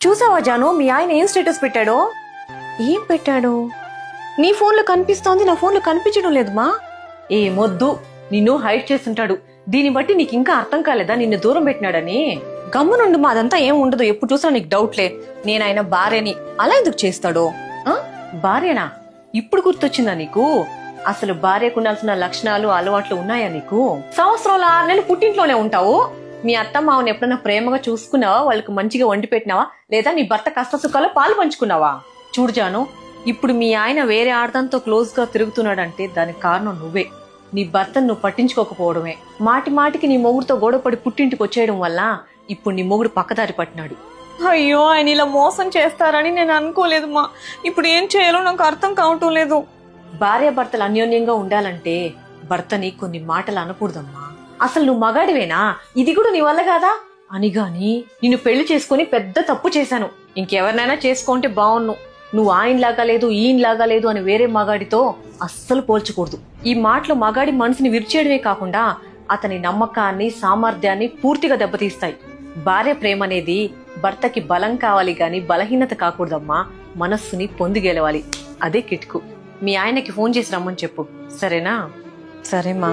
చూసావా జాను, మీ ఆయన ఏం స్టేటస్ పెట్టాడో? ఏం పెట్టాడు? నీ ఫోన్లో కనిపిస్తోంది, నా ఫోన్లో కనిపించడం లేదు మా. ఏ మొద్దు, నిన్ను హైడ్ చేస్తుంటాడు. దీన్ని బట్టి నీకు ఇంకా అర్థం కాలేదా నిన్ను దూరం పెట్టినాడని? గమ్మునుండు మా, అదంతా ఏం ఉండదు. ఎప్పుడు చూసినా నీకు డౌట్లే. నేను ఆయన భార్యని, అలా ఎందుకు చేస్తాడు? భార్యనా? ఇప్పుడు గుర్తొచ్చిందా నీకు? అసలు భార్యకు ఉండాల్సిన లక్షణాలు అలవాట్లు ఉన్నాయా నీకు? సంవత్సరంలో 6 నెలలు పుట్టింట్లోనే ఉంటావు. మీ అత్త మావని ఎప్పుడైనా ప్రేమగా చూసుకున్నావా? వాళ్ళకి మంచిగా వండి పెట్టినావా? లేదా నీ భర్త కష్ట సుఖాల్లో పాలు పంచుకున్నావా? చూడు జాను, ఇప్పుడు మీ ఆయన వేరే ఆడదాంతో క్లోజ్ గా తిరుగుతున్నాడంటే దానికి కారణం నువ్వే. నీ భర్తను నువ్వు పట్టించుకోకపోవడమే. మాటి మాటికి నీ మొగుడుతో గొడవపడి పుట్టింటికి వచ్చేయడం వల్ల ఇప్పుడు నీ మొగుడు పక్కదారి పట్టినాడు. అయ్యో, ఆయన ఇలా మోసం చేస్తారని నేను అనుకోలేదు మా. ఇప్పుడు ఏం చేయాలో నాకు అర్థం కావటం లేదు. భార్యాభర్తలు అన్యోన్యంగా ఉండాలంటే భర్తని కొన్ని మాటలు అనకూడదమ్మా. అసలు నువ్వు మగాడివేనా? ఇది కూడా నీ వల్ల కాదా అని గాని నిన్ను పెళ్లి చేసుకుని పెద్ద తప్పు చేశాను. ఇంకెవరినైనా చేసుకుంటే బావున్ను. నువ్వు ఆయనలాగా లేదు, ఈయనలాగా లేదు అని వేరే మగాడితో అస్సలు పోల్చకూడదు. ఈ మాటలు మగాడి మనసుని విరిచేయడమే కాకుండా అతని నమ్మకాన్ని, సామర్థ్యాన్ని పూర్తిగా దెబ్బతీస్తాయి. భార్య ప్రేమ అనేది భర్తకి బలం కావాలి గాని బలహీనత కాకూడదమ్మా. మనస్సుని పొంది గెలవాలి. అదే కిటుకు. మీ ఆయనకి ఫోన్ చేసి రమ్మని చెప్పు, సరేనా? సరేమా.